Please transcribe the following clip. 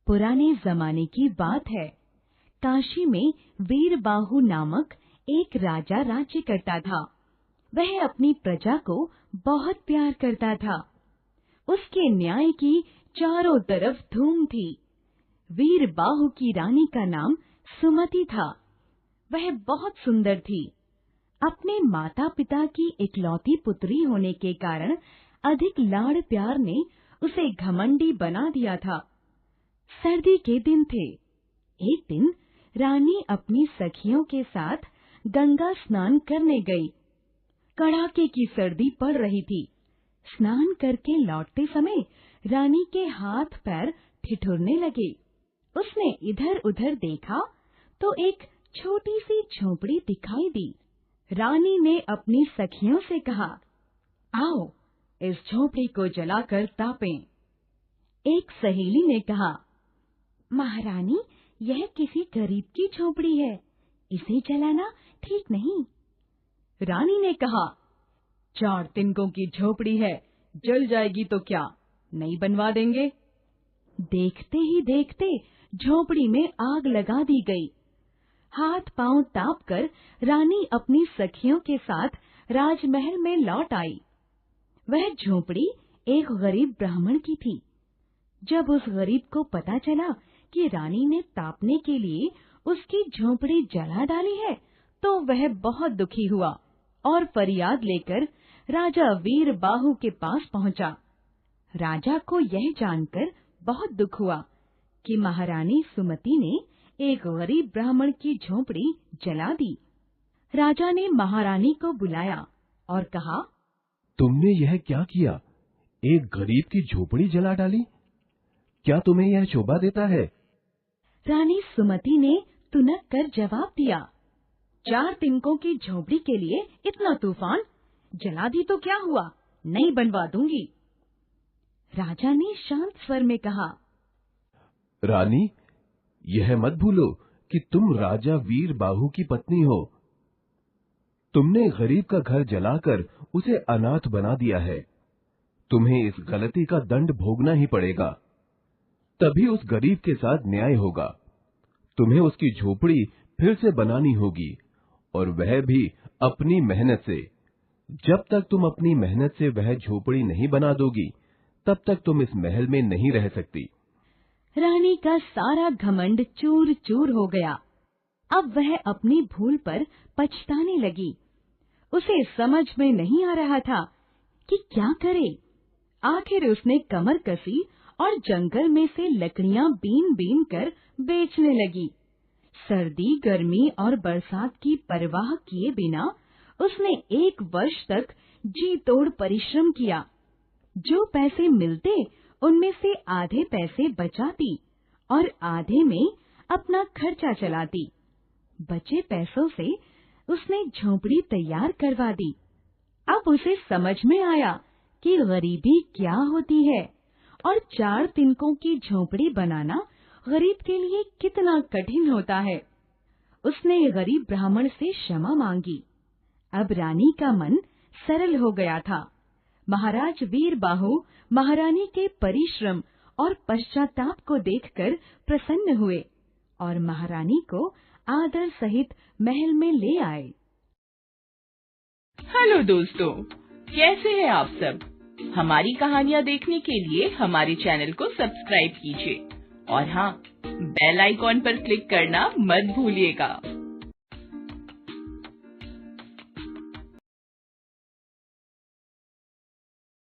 पुराने जमाने की बात है। काशी में वीरबाहु नामक एक राजा राज्य करता था। वह अपनी प्रजा को बहुत प्यार करता था। उसके न्याय की चारों तरफ धूम थी। वीरबाहु की रानी का नाम सुमति था। वह बहुत सुंदर थी। अपने माता पिता की इकलौती पुत्री होने के कारण अधिक लाड़ प्यार ने उसे घमंडी बना दिया था। सर्दी के दिन थे। एक दिन रानी अपनी सखियों के साथ गंगा स्नान करने गई। कड़ाके की सर्दी पड़ रही थी। स्नान करके लौटते समय रानी के हाथ पैर ठिठुरने लगे। उसने इधर उधर देखा तो एक छोटी सी झोपड़ी दिखाई दी। रानी ने अपनी सखियों से कहा, आओ इस झोपड़ी को जलाकर तापें। एक सहेली ने कहा, महारानी, यह किसी गरीब की झोपड़ी है, इसे जलाना ठीक नहीं। रानी ने कहा, 4 तिनकों की झोपड़ी है, जल जाएगी तो क्या, नई बनवा देंगे। देखते ही देखते झोपड़ी में आग लगा दी गई। हाथ पांव ताप कर रानी अपनी सखियों के साथ राजमहल में लौट आई। वह झोपड़ी एक गरीब ब्राह्मण की थी। जब उस गरीब को पता चला कि रानी ने तापने के लिए उसकी झोपड़ी जला डाली है, तो वह बहुत दुखी हुआ और फरियाद लेकर राजा वीरबाहु के पास पहुंचा। राजा को यह जानकर बहुत दुख हुआ कि महारानी सुमति ने एक गरीब ब्राह्मण की झोपड़ी जला दी। राजा ने महारानी को बुलाया और कहा, तुमने यह क्या किया? एक गरीब की झोपड़ी जला डाली? क्या तुम्हें यह शोभा देता है? रानी सुमति ने तुनक कर जवाब दिया, 4 तिनकों की झोपड़ी के लिए इतना तूफान? जला दी तो क्या हुआ, नई बनवा दूंगी। राजा ने शांत स्वर में कहा, रानी, यह मत भूलो कि तुम राजा वीरबाहु की पत्नी हो। तुमने गरीब का घर जलाकर उसे अनाथ बना दिया है। तुम्हें इस गलती का दंड भोगना ही पड़ेगा, तभी उस गरीब के साथ न्याय होगा। तुम्हें उसकी झोपड़ी फिर से बनानी होगी, और वह भी अपनी मेहनत से। जब तक तुम अपनी मेहनत से वह झोपड़ी नहीं बना दोगी, तब तक तुम इस महल में नहीं रह सकती। रानी का सारा घमंड चूर चूर हो गया। अब वह अपनी भूल पर पछताने लगी। उसे समझ में नहीं आ रहा था कि क्या करे। आखिर उसने कमर कसी और जंगल में से लकड़ियां बीन बीन कर बेचने लगी। सर्दी, गर्मी और बरसात की परवाह किए बिना उसने 1 वर्ष तक जी तोड़ परिश्रम किया। जो पैसे मिलते उनमें से आधे पैसे बचाती और आधे में अपना खर्चा चलाती। बचे पैसों से उसने झोपड़ी तैयार करवा दी। अब उसे समझ में आया कि गरीबी क्या होती है और 4 तिनकों की झोपड़ी बनाना गरीब के लिए कितना कठिन होता है। उसने गरीब ब्राह्मण से क्षमा मांगी। अब रानी का मन सरल हो गया था। महाराज वीरबाहु महारानी के परिश्रम और पश्चाताप को देखकर प्रसन्न हुए और महारानी को आदर सहित महल में ले आए। हेलो दोस्तों, कैसे हैं आप सब? हमारी कहानियाँ देखने के लिए हमारे चैनल को सब्सक्राइब कीजिए और हाँ, बेल आइकॉन पर क्लिक करना मत भूलिएगा।